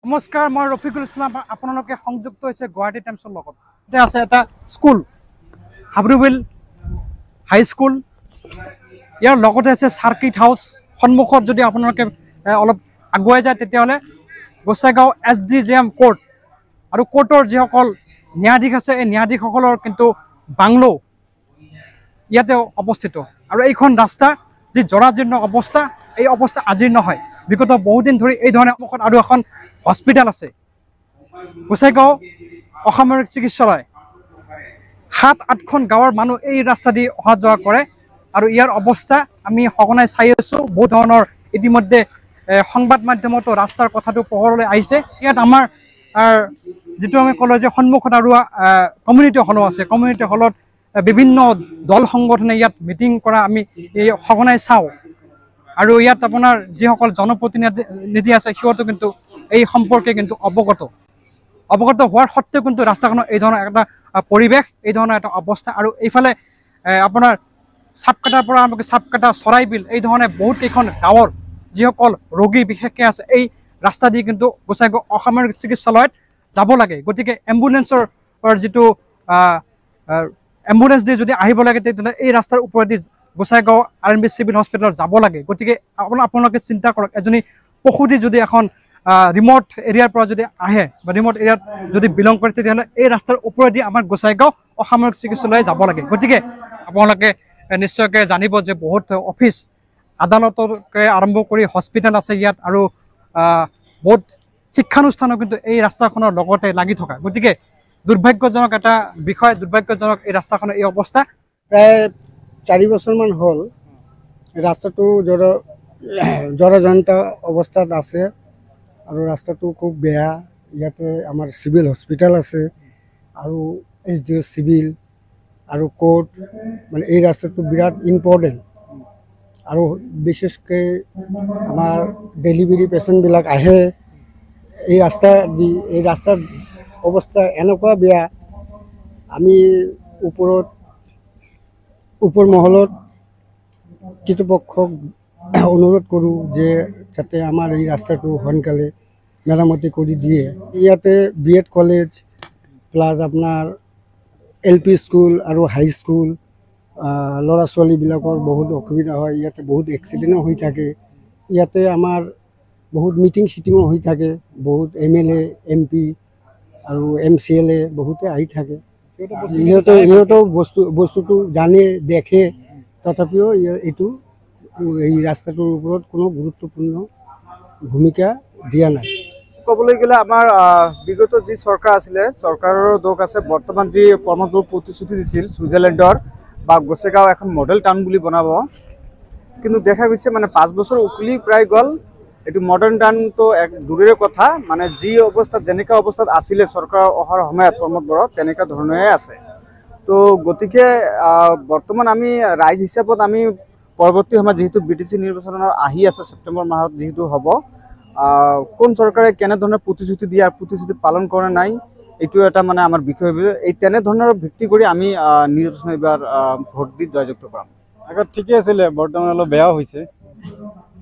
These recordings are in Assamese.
নমস্কাৰ, মই ৰফিকুল ইছলাম। আপোনালোকে সংযুক্ত হৈছে গুৱাহাটী টাইমছৰ লগত। এতিয়া আছে এটা স্কুল, হাবৰুবিল হাইস্কুল। ইয়াৰ লগতে আছে চাৰ্কিট হাউচ। সন্মুখত যদি আপোনালোকে অলপ আগুৱাই যায় তেতিয়াহ'লে গোসাইগাঁও SDJM কোৰ্ট আৰু কোৰ্টৰ যিসকল ন্যায়াধীশ আছে এই ন্যায়াধীশসকলৰ কিন্তু বাংলো ইয়াতে অৱস্থিত। আৰু এইখন ৰাস্তা যি জৰাজীৰ্ণ অৱস্থা, এই অৱস্থা আজিৰ নহয়, বিগত বহুদিন ধৰি এই ধৰণে সন্মুখত আৰু এখন হস্পিটেল আছে, গোসাইগাঁও অসামৰিক চিকিৎসালয়। ৭-৮খন গাঁৱৰ মানুহ এই ৰাস্তা দি অহা যোৱা কৰে আৰু ইয়াৰ অৱস্থা আমি সঘনাই চাই আছোঁ। বহু ধৰণৰ ইতিমধ্যে সংবাদ মাধ্যমতো ৰাস্তাৰ কথাটো পোহৰলৈ আহিছে। ইয়াত আমাৰ যিটো আমি ক'লোঁ যে সন্মুখত আৰু কমিউনিটি হলো আছে, কমিউনিটি হলত বিভিন্ন দল সংগঠনে ইয়াত মিটিং কৰা আমি সঘনাই চাওঁ। আৰু ইয়াত আপোনাৰ যিসকল জনপ্ৰতিনিধি আছে সিহঁতো কিন্তু এই সম্পৰ্কে কিন্তু অৱগত হোৱাৰ সত্ত্বেও কিন্তু ৰাস্তাখনৰ এই ধৰণৰ এটা পৰিৱেশ, এই ধৰণৰ এটা অৱস্থা। আৰু এইফালে আপোনাৰ চাপকাটাৰ পৰা আৰম্ভ কৰি চাপকাটা, চৰাইবিল, এই ধৰণে বহুত কেইখন গাঁৱৰ যিসকল ৰোগী বিশেষকৈ আছে এই ৰাস্তা দি কিন্তু গোসাইগাঁও অসামৰিক চিকিৎসালয়ত যাব লাগে। গতিকে এম্বুলেঞ্চৰ যিটো এম্বুলেঞ্চ দি যদি আহিব লাগে তেতিয়াহ'লে এই ৰাস্তাৰ ওপৰেদি গোসাইগাঁও RMB চিভিল হস্পিটেলত যাব লাগে। গতিকে আপোনালোকে চিন্তা কৰক, এজনী পশুটি যদি এখন ৰিমট এৰিয়াৰ পৰা যদি আহে বা ৰিমট এৰিয়াত যদি বিলং কৰে তেতিয়াহ'লে এই ৰাস্তাৰ ওপৰেদি আমাৰ গোসাইগাঁও অসামৰিক চিকিৎসালয় যাব লাগে। গতিকে আপোনালোকে নিশ্চয়কৈ জানিব যে বহুত অফিচ আদালতকে আৰম্ভ কৰি হস্পিটেল আছে ইয়াত, আৰু বহুত শিক্ষানুষ্ঠানো কিন্তু এই ৰাস্তাখনৰ লগতে লাগি থকা। গতিকে দুৰ্ভাগ্যজনক এটা বিষয়, দুৰ্ভাগ্যজনক এই ৰাস্তাখনৰ এই অৱস্থা। প্ৰায় 4 বছৰমান হ'ল ৰাস্তাটো জৰাজীৰ্ণ অৱস্থাত আছে আৰু ৰাস্তাটো খুব বেয়া। ইয়াতে আমাৰ চিভিল হস্পিটেল আছে আৰু SDO চিভিল আৰু কোৰ্ট, মানে এই ৰাস্তাটো বিৰাট ইম্পৰ্টেণ্ট। আৰু বিশেষকৈ আমাৰ ডেলিভাৰী পেচেণ্টবিলাক আহে এই ৰাস্তা দি। এই ৰাস্তাৰ অৱস্থা এনেকুৱা বেয়া, আমি ওপৰ মহলত কৰ্তৃপক্ষক অনুৰোধ কৰোঁ যে যাতে আমাৰ এই ৰাস্তাটো সোনকালে মেৰামতি কৰি দিয়ে। ইয়াতে BED কলেজ প্লাছ আপোনাৰ LP স্কুল আৰু হাই স্কুল, ল'ৰা ছোৱালীবিলাকৰ বহুত অসুবিধা হয়। ইয়াতে বহুত এক্সিডেণ্টো হৈ থাকে। ইয়াতে আমাৰ বহুত মিটিঙো হৈ থাকে, বহুত MLA MP আৰু MCLA বহুতে আহি থাকে। সিহঁতেও বস্তুটো জানে, দেখে, তথাপিও এই ৰাস্তাটোৰ ওপৰত কোনো গুৰুত্বপূৰ্ণ ভূমিকা দিয়া নাই। ক'বলৈ গ'লে আমাৰ বিগত যি চৰকাৰ আছিলে, চৰকাৰৰ দোষ আছে। বৰ্তমান যি কৰ্মবোৰ প্ৰতিশ্ৰুতি দিছিল ছুইজাৰলেণ্ডৰ বা গোসাইগাঁও এখন মডেল টাউন বুলি বনাব, কিন্তু দেখা গৈছে মানে 5 বছৰ উকলি প্ৰায় গ'ল। এইটো মডাৰ্ণ টাউনটো এক দূৰৰে কথা, মানে যি অৱস্থাত যেনেকুৱা অৱস্থাত আছিলে চৰকাৰ অহাৰ সময়ত প্ৰমোদবৰত তেনেকুৱা ধৰণে আছে। তো গতিকে বৰ্তমান আমি ৰাইজ হিচাপত আমি পৰৱৰ্তী সময়ত যিহেতু BTC নিৰ্বাচন আহি আছে, ছেপ্টেম্বৰ মাহত যিহেতু হ'ব, কোন চৰকাৰে কেনেধৰণৰ প্ৰতিশ্ৰুতি দিয়ে আৰু প্ৰতিশ্ৰুতি পালন কৰা নাই, এইটো এটা মানে আমাৰ বিষয়। এই তেনেধৰণৰ ভিত্তি কৰি আমি নিৰ্বাচন এইবাৰ ভোট দি জয়যুক্ত কৰাম। আগত ঠিকে আছিলে, বৰ্তমান অলপ বেয়াও হৈছে।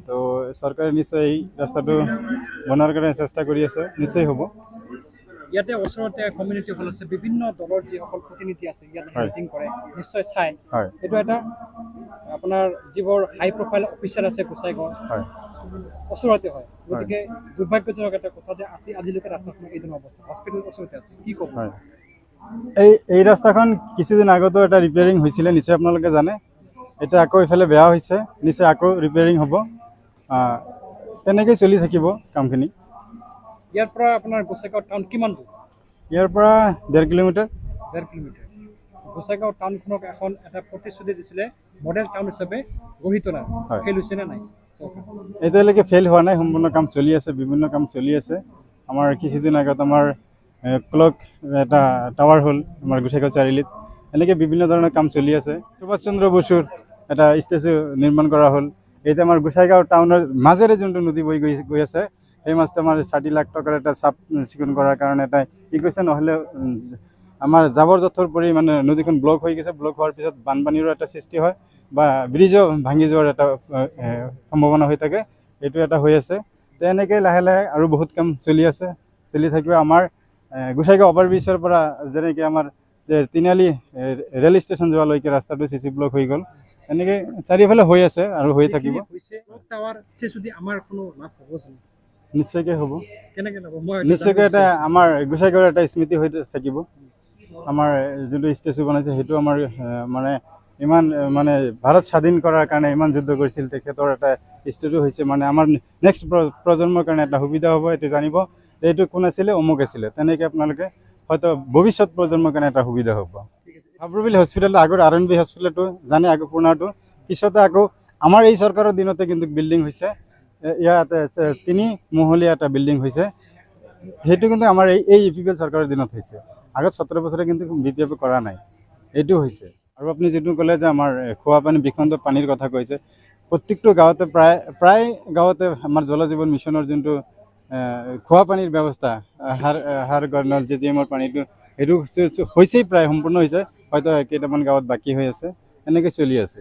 তো চৰকাৰে নিশ্চয় এই ৰাস্তাটো বনোৱাৰ কাৰণে চেষ্টা কৰি আছে, নিশ্চয় হ'ব। ইয়াতে ওচৰতে কমিউনিটি হল আছে, বিভিন্ন দলৰ যিসকল প্ৰতিনিধি আছে ইয়াতে মিটিং কৰে, নিশ্চয় চাই। এইটো এটা আপোনাৰ যিবোৰ হাই প্ৰফাইল অফিচাৰ আছে গোসাইগাঁৱৰ ওচৰতে হয়। গতিকে দুৰ্ভাগ্যজনক এটা কথা যে আজিলৈকে ৰাস্তাখন এই ধৰণৰ অৱস্থা, হস্পিটেল ওচৰতে আছে, কি ক'ব? এই ৰাস্তাখন কিছুদিন আগতো এটা ৰিপেয়াৰিং হৈছিলে, নিশ্চয় আপোনালোকে জানে। এতিয়া আকৌ ইফালে বেয়া হৈছে, নিশ্চয় আকৌ ৰিপেয়াৰিং হ'ব। তেনেকৈ চলি থাকিব কামখিনি। ইয়াৰ পৰা আপোনাৰ গোসাইগাঁও টাউন কিমান দূৰ? ইয়াৰ পৰা 1.5 কিলোমিটাৰ। 1.5 কিলোমিটাৰ। গোসাইগাঁও টাউনখনক এটা প্ৰতিশ্ৰুতি দিছিলে মডেল টাউন হিচাপে গঢ়ি তোলাৰ, ফেইল হৈছে নে নাই? এতিয়ালৈকে ফেইল হোৱা নাই, সম্পূৰ্ণ কাম চলি আছে, বিভিন্ন কাম চলি আছে। আমাৰ কিছুদিন আগত আমাৰ ক্লক এটা টাৱাৰ হ'ল আমাৰ গোসাইগাঁও চাৰিআলিত। এনেকৈ বিভিন্ন ধৰণৰ কাম চলি আছে। সুভাষ চন্দ্ৰ বসুৰ এটা ষ্টেচু নিৰ্মাণ কৰা হ'ল। এতিয়া আমাৰ গোসাইগাঁও টাউনৰ মাজেৰে যোনটো নদী বৈ গৈ আছে, সেই মাছটো আমাৰ 60 লাখ টকাৰ এটা চাফ চিকুণ কৰাৰ কাৰণে এটা কৈছে। নহ'লে আমাৰ জাবৰ জোঁথৰ পৰি মানে নদীখন ব্লক হৈ গৈছে। ব্লক হোৱাৰ পিছত বানপানীৰো এটা সৃষ্টি হয় বা ব্ৰিজো ভাঙি যোৱাৰ এটা সম্ভাৱনা হৈ থাকে। এইটো এটা হৈ আছে। তেনেকৈ লাহে লাহে আৰু বহুত কাম চলি আছে, চলি থাকিব। আমাৰ গোসাইগাঁও অভাৰব্ৰিজৰ পৰা যেনেকৈ আমাৰ তিনিআলি ৰেল ষ্টেচন যোৱালৈকে ৰাস্তাটো CC ব্লক হৈ গ'ল, এনেকৈ চাৰিওফালে হৈ আছে আৰু হৈ থাকিব। টাৱাৰ ষ্টেজ যদি আমাৰ কোনো লাভ হ'ব জানো? নিশ্চয়কৈ হ'ব, কেনেকৈ হ'ব? মই নিশ্চয়কৈ এটা আমাৰ গোসাইগাঁৱৰ এটা স্মৃতি হৈ থাকিব। আমাৰ যোনটো ষ্টেচু বনাইছে সেইটো আমাৰ মানে ইমান মানে ভাৰত স্বাধীন কৰাৰ কাৰণে ইমান যুদ্ধ কৰিছিল, তেখেতৰ এটা ষ্টেচু হৈছে। মানে আমাৰ নেক্সট প্ৰজন্মৰ কাৰণে এটা সুবিধা হ'ব, এইটো জানিব যে এইটো কোন আছিলে, অমুক আছিলে। তেনেকৈ আপোনালোকে হয়তো ভৱিষ্যত প্ৰজন্মৰ কাৰণে এটা সুবিধা হ'ব। হাবুবিল হস্পিটেলটো আগৰ RNB হস্পিটেলটো জানে, আগৰ পুৰণাটো, পিছতে আকৌ আমাৰ এই চৰকাৰৰ দিনতে কিন্তু বিল্ডিং হৈছে, ইয়াতে 3 মহলীয়া এটা বিল্ডিং হৈছে। সেইটো কিন্তু আমাৰ এই UPPL চৰকাৰৰ দিনত হৈছে। আগত 17 বছৰে কিন্তু BPF কৰা নাই, এইটো হৈছে। আৰু আপুনি যিটো ক'লে যে আমাৰ খোৱা পানী বিশুদ্ধ পানীৰ কথা কৈছে, প্ৰত্যেকটো গাঁৱতে প্ৰায় গাঁৱতে আমাৰ জল জীৱন মিছনৰ যোনটো খোৱা পানীৰ ব্যৱস্থা, হাৰ গৰ্ণল JGM-ৰ পানীটো সেইটো হৈছেই, প্ৰায় সম্পূৰ্ণ হৈছে। হয়তো কেইটামান গাঁৱত বাকী হৈ আছে, এনেকৈ চলি আছে।